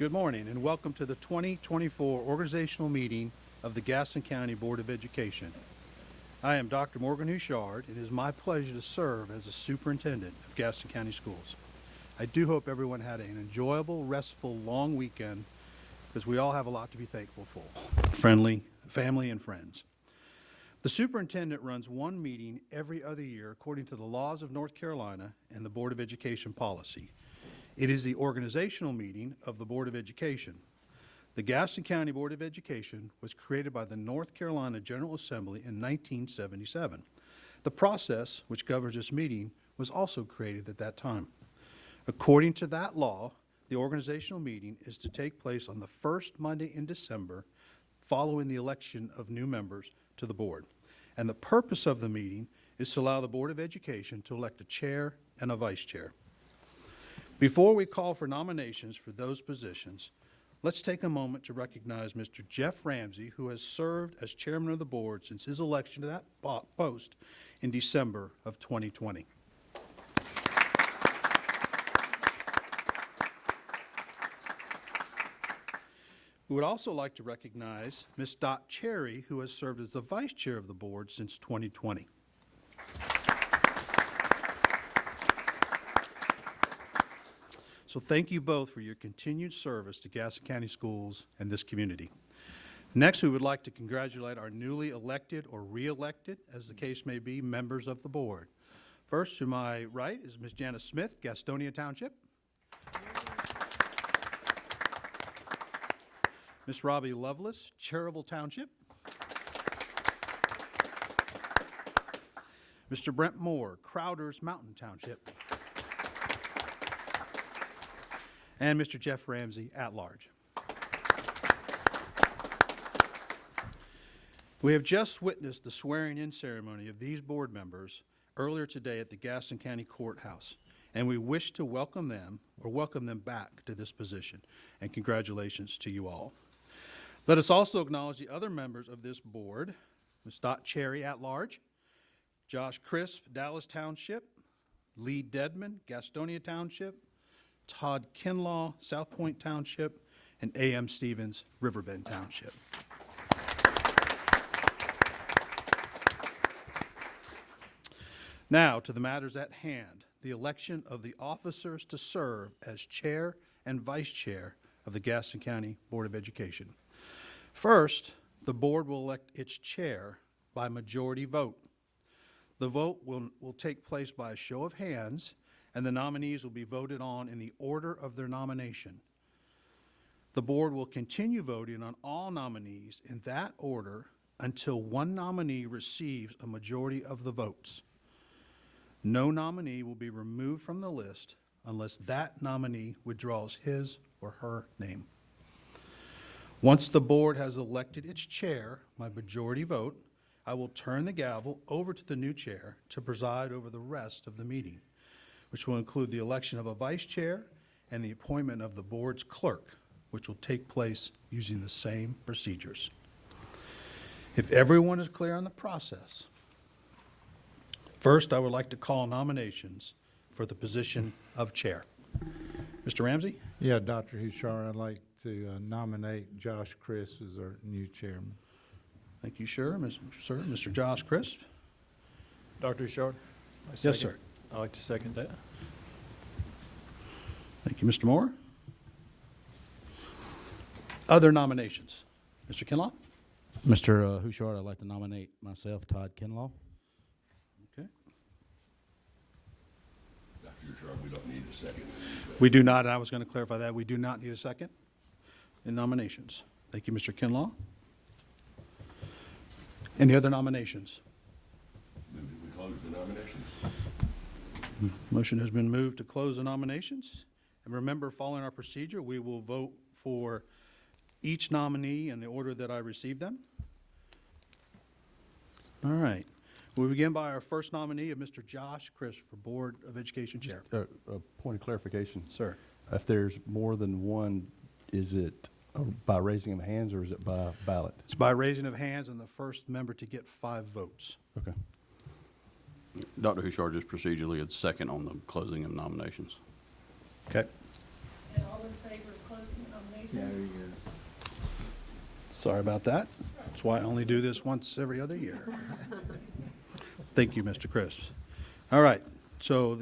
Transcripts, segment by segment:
Good morning and welcome to the 2024 organizational meeting of the Gaston County Board of Education. I am Dr. Morgan Houchard. It is my pleasure to serve as the superintendent of Gaston County Schools. I do hope everyone had an enjoyable, restful, long weekend because we all have a lot to be thankful for. Friendly, family, and friends. The superintendent runs one meeting every other year according to the laws of North Carolina and the Board of Education policy. It is the organizational meeting of the Board of Education. The Gaston County Board of Education was created by the North Carolina General Assembly in 1977. The process which governs this meeting was also created at that time. According to that law, the organizational meeting is to take place on the first Monday in December following the election of new members to the board. And the purpose of the meeting is to allow the Board of Education to elect a chair and a vice chair. Before we call for nominations for those positions, let's take a moment to recognize Mr. Jeff Ramsey, who has served as chairman of the board since his election to that post in December of 2020. We would also like to recognize Ms. Dot Cherry, who has served as the vice chair of the board since 2020. So thank you both for your continued service to Gaston County Schools and this community. Next, we would like to congratulate our newly elected or re-elected, as the case may be, members of the board. First, to my right is Ms. Janice Smith, Gastonia Township. Ms. Robbie Lovelace, Cherryville Township. Mr. Brent Moore, Crowders Mountain Township. And Mr. Jeff Ramsey, at large. We have just witnessed the swearing-in ceremony of these board members earlier today at the Gaston County Courthouse, and we wish to welcome them back to this position, and congratulations to you all. Let us also acknowledge the other members of this board: Ms. Dot Cherry, at large; Josh Crisp, Dallas Township; Lee Dedman, Gastonia Township; Todd Kinlaw, South Point Township; and A.M. Stevens, Riverbend Township. Now to the matters at hand, the election of the officers to serve as chair and vice chair of the Gaston County Board of Education. First, the board will elect its chair by majority vote. The vote will take place by a show of hands, and the nominees will be voted on in the order of their nomination. The board will continue voting on all nominees in that order until one nominee receives a majority of the votes. No nominee will be removed from the list unless that nominee withdraws his or her name. Once the board has elected its chair by majority vote, I will turn the gavel over to the new chair to preside over the rest of the meeting, which will include the election of a vice chair and the appointment of the board's clerk, which will take place using the same procedures. If everyone is clear on the process, first I would like to call nominations for the position of chair. Mr. Ramsey? Yeah, Dr. Houchard, I'd like to nominate Josh Crisp as our new chairman. Thank you, sir. Mr. Josh Crisp? Dr. Houchard? Yes, sir. I'd like to second that. Thank you, Mr. Moore. Other nominations? Mr. Kinlaw? Mr. Houchard, I'd like to nominate myself, Todd Kinlaw. Okay. Dr. Houchard, we don't need a second. We do not, and I was going to clarify that, we do not need a second in nominations. Thank you, Mr. Kinlaw. Any other nominations? Move that we close the nominations. Motion has been moved to close the nominations. And remember, following our procedure, we will vote for each nominee in the order that I received them. All right. We'll begin by our first nominee of Mr. Josh Crisp for Board of Education Chair. A point of clarification. Sir. If there's more than one, is it by raising of hands or is it by ballot? It's by raising of hands and the first member to get 5 votes. Okay. Dr. Houchard, just procedurally, it's second on the closing of nominations. Okay. And all in favor of closing the nominations? Sorry about that. That's why I only do this once every other year. Thank you, Mr. Chris. All right, so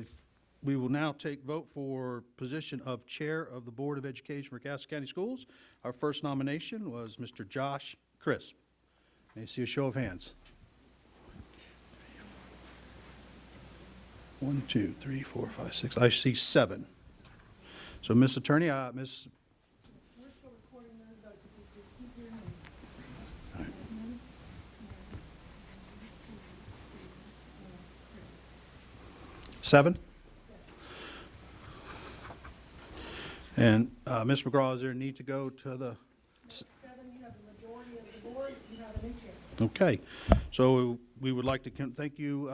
we will now take vote for position of Chair of the Board of Education for Gaston County Schools. Our first nomination was Mr. Josh Chris. May I see a show of hands? 1, 2, 3, 4, 5, 6. I see 7. So, Miss Attorney, Miss. We're still recording those votes, if you just keep your name. All right. Seven? And Ms. McGraw, is there a need to go to the, 7, you have the majority of the board, you have a new chair. okay. So we would like to thank you,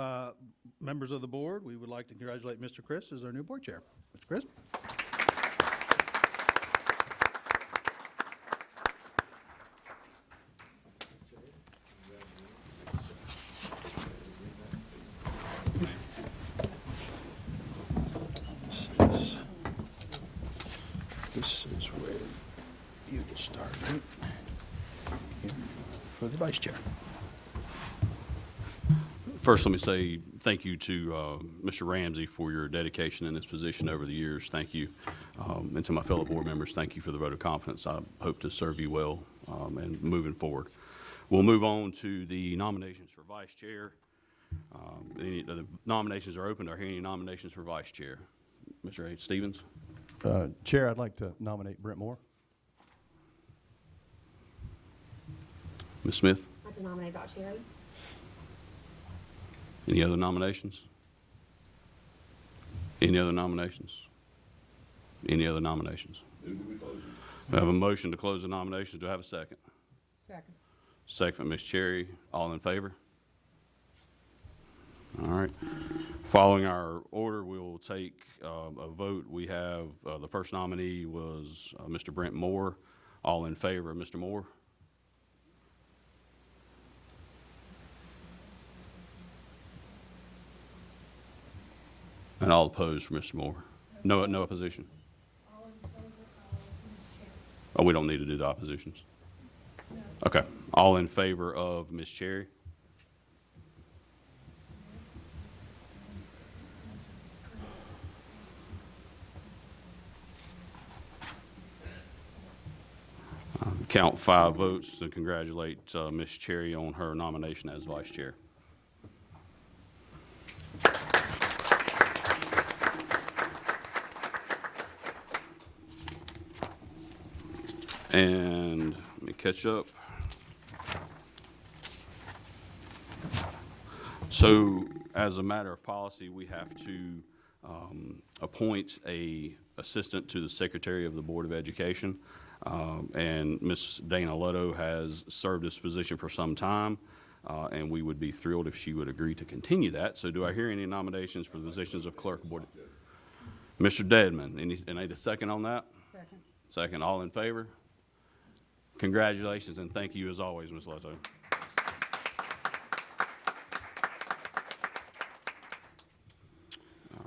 members of the board. We would like to congratulate Mr. Chris as our new board chair. Mr. Chris? This is where you will start, right? Here, for the vice chair. First, let me say thank you to Mr. Ramsey for your dedication in this position over the years. Thank you. And to my fellow board members, thank you for the vote of confidence. I hope to serve you well and moving forward. We'll move on to the nominations for vice chair. The nominations are open. Are there any nominations for vice chair? Mr. H. Stevens? Chair, I'd like to nominate Brent Moore. Ms. Smith? I'd like to nominate Dr. Cherry. Any other nominations? Any other nominations? Any other nominations? Move that we close it. We have a motion to close the nominations. Do I have a second? Second. Second from Ms. Cherry. All in favor? All right. Following our order, we will take a vote. We have, the first nominee was Mr. Brent Moore. All in favor of Mr. Moore? And all opposed for Mr. Moore? No opposition? All in favor of Ms. Cherry. Oh, we don't need to do the oppositions? No. Okay. All in favor of Ms. Cherry? Count 5 votes to congratulate Ms. Cherry on her nomination as vice chair. And let me catch up. So as a matter of policy, we have to appoint a assistant to the Secretary of the Board of Education. And Ms. Dana Lutto has served this position for some time, and we would be thrilled if she would agree to continue that. So do I hear any nominations for the positions of clerk of board? Mr. Dedman, any a second on that? Second. Second, all in favor? Congratulations, and thank you as always, Ms. Lutto.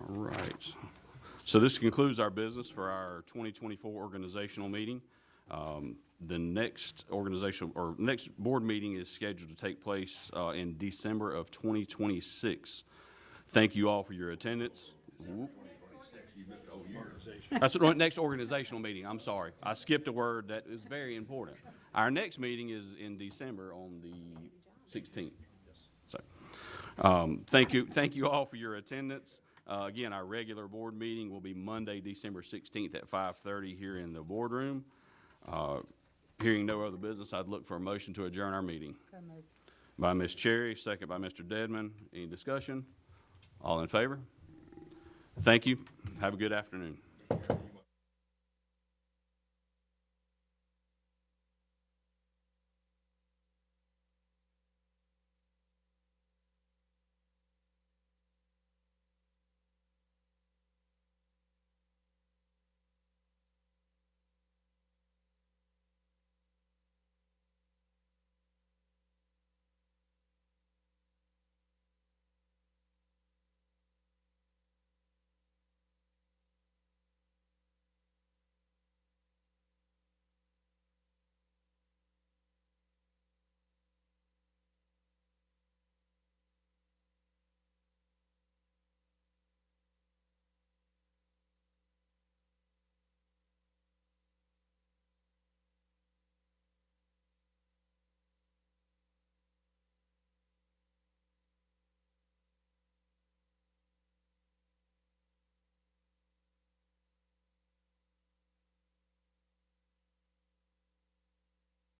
All right. So this concludes our business for our 2024 organizational meeting. The next next board meeting is scheduled to take place in December of 2026. Thank you all for your attendance. That's the next organizational meeting. I'm sorry. I skipped a word that is very important. Our next meeting is in December on the 16th. So, thank you all for your attendance. Again, our regular board meeting will be Monday, December 16th at 5:30 here in the boardroom. Hearing no other business, I'd look for a motion to adjourn our meeting. So moved. By Ms. Cherry, second by Mr. Dedman. Any discussion? All in favor? Thank you. Have a good afternoon.